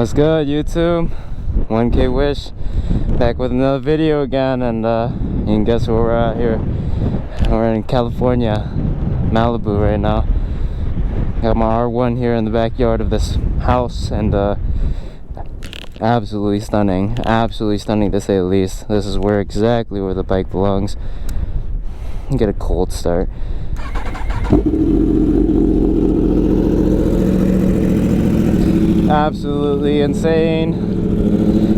What's good, YouTube? 1K Wish back with another video again, and you can guess where we're at here. We're in California, Malibu right now. Got my R1 here in the backyard of this house, and absolutely stunning to say the least. This is exactly where the bike belongs. Get a cold start. Absolutely insane.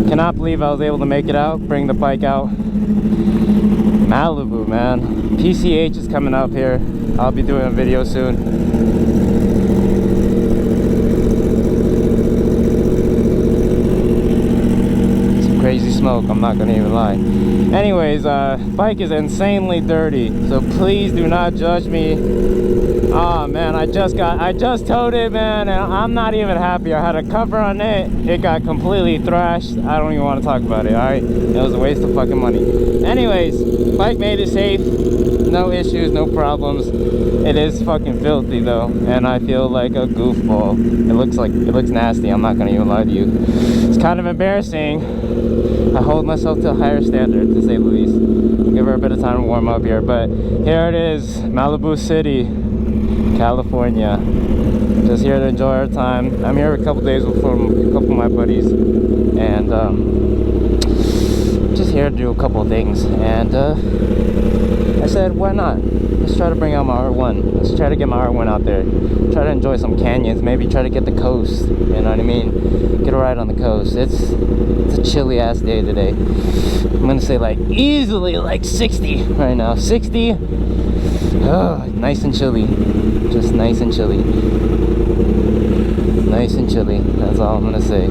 Cannot believe I was able to make it out, bring the bike out. Malibu, man. PCH is coming up here. I'll be doing a video soon. Some crazy smoke, I'm not gonna even lie. Anyways, bike is insanely dirty, so please do not judge me. Oh man, I just towed it, man, and I'm not even happy. I had a cover on it, it got completely thrashed. I don't even want to talk about it, alright? It was a waste of fucking money. Anyways, bike made it safe, no issues, no problems. It is fucking filthy though, and I feel like a goofball. It looks nasty, I'm not gonna even lie to you. It's kind of embarrassing. I hold myself to a higher standard, to say the least. Give her a bit of time to warm up here, but here it is, Malibu City, California. Just here to enjoy our time. I'm here a couple days with a couple of my buddies, and just here to do a couple of things. And I said, why not? Let's try to bring out my R1. Let's try to get my R1 out there. Try to enjoy some canyons. Maybe try to get the coast. You know what I mean? Get a ride on the coast. It's a chilly ass day today. I'm gonna say like easily like 60 right now. 60. Oh, nice and chilly. Just nice and chilly. Nice and chilly. That's all I'm gonna say.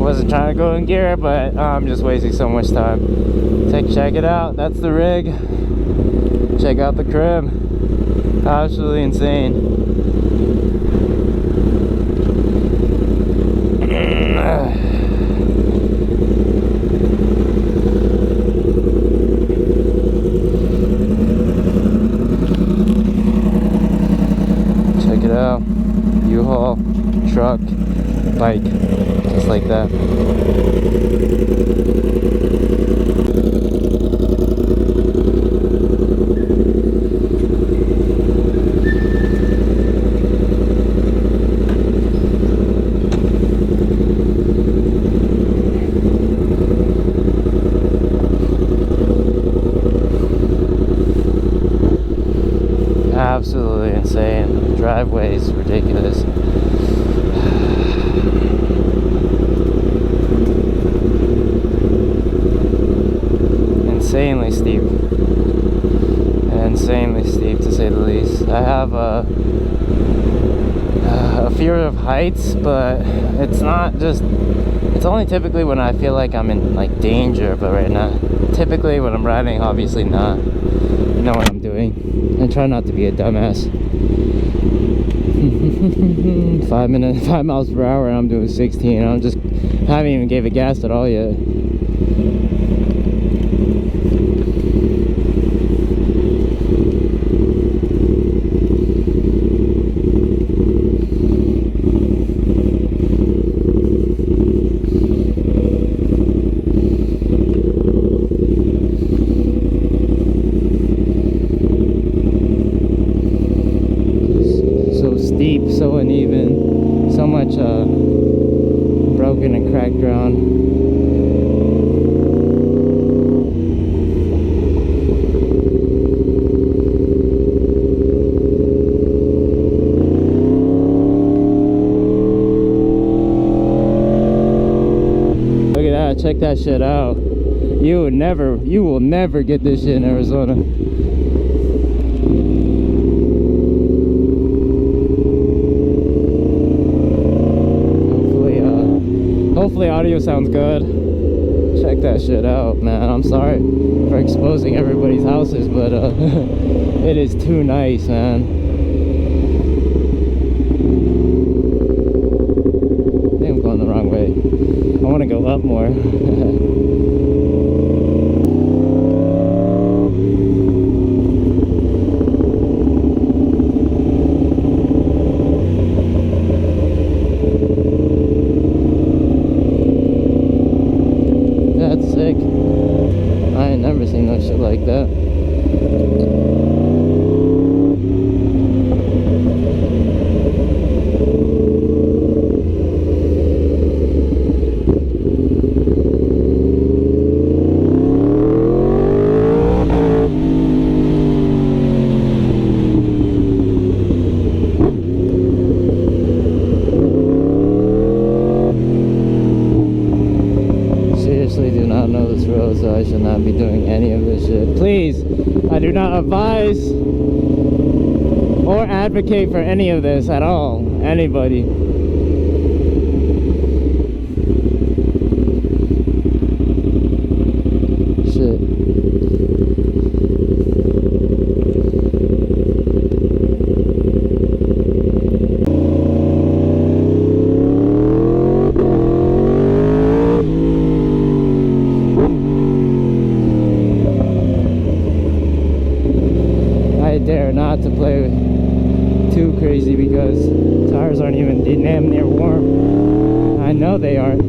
Wasn't trying to go in gear, but I'm just wasting so much time. Check it out. That's the rig. Check out the crib. Absolutely insane. Check it out. U-Haul, truck, bike, just like that. Absolutely insane. The driveway is ridiculous. Insanely steep. Insanely steep, to say the least. I have a fear of heights, but it's not just, it's only typically when I feel like I'm in like danger, but right now, typically when I'm riding, obviously not. You know what I'm doing. I try not to be a dumbass. 5 miles per hour and I'm doing 16. I haven't even gave it gas at all yet. Steep, so uneven, so much broken and cracked ground. Look at that, check that shit out. You will never get this shit in Arizona. Hopefully audio sounds good. Check that shit out, man. I'm sorry for exposing everybody's houses, but it is too nice, man. I think I'm going the wrong way. I want to go up more. So I should not be doing any of this shit. Please, I do not advise or advocate for any of this at all. Anybody. Shit. Dare not to play too crazy because tires aren't even damn near warm. I know they aren't.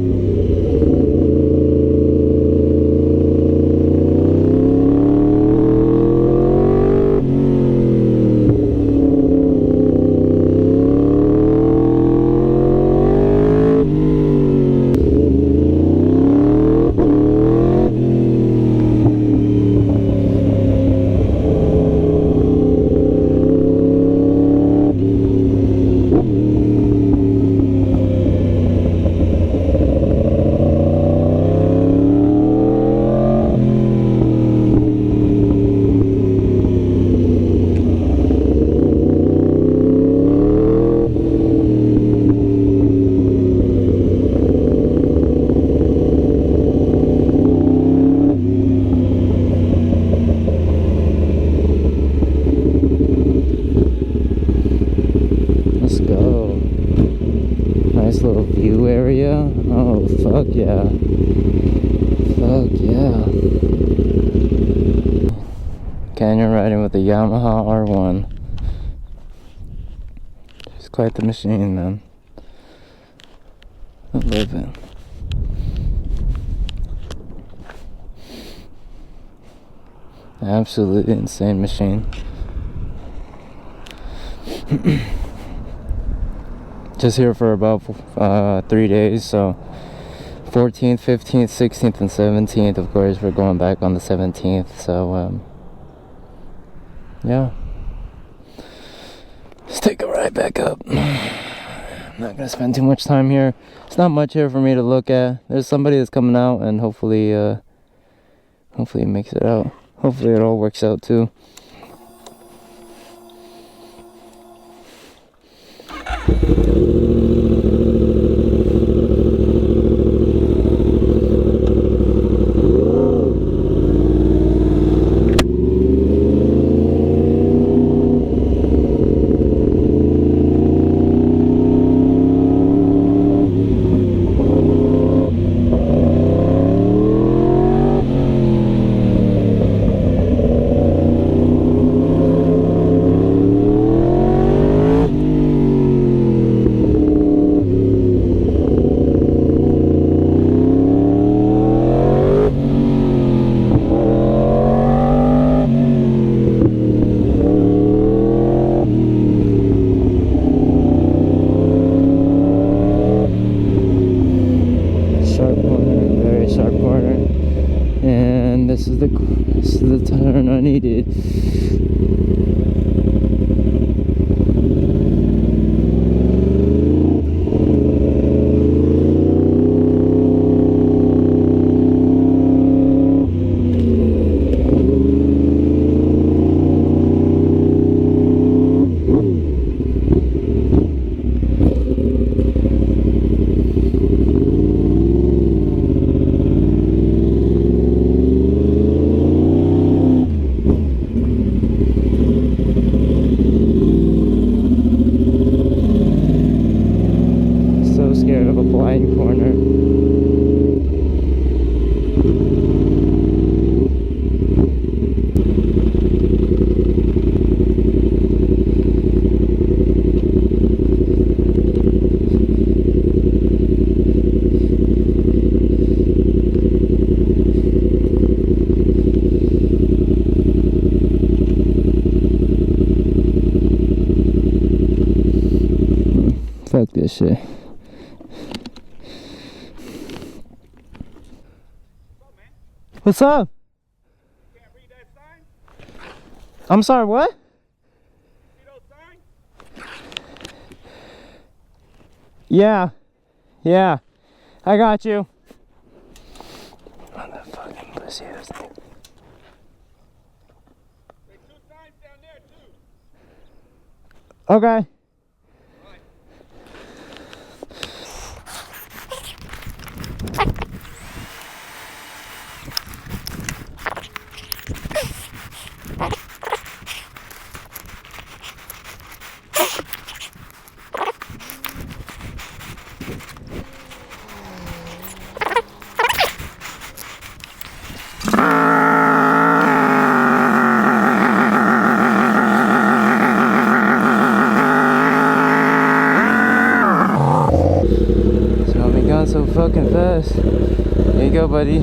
Nice little view area. Oh, fuck yeah. Fuck yeah. Canyon riding with the Yamaha R1. It's quite the machine, man. I love it. Absolutely insane machine. Just here for about 3 days, so 14th, 15th, 16th, and 17th. Of course, we're going back on the 17th, so yeah. Let's take a ride back up. I'm not gonna spend too much time here. It's not much here for me to look at. There's somebody that's coming out, and hopefully it makes it out. Hopefully it all works out too. This is the turn I needed. Fuck this shit. What's up? You can't read that sign? I'm sorry, what? See those signs? Yeah. Yeah. I got you. On the fucking pussy ass thing. There's 2 signs down there too. Okay. So fucking fast. There you go, buddy.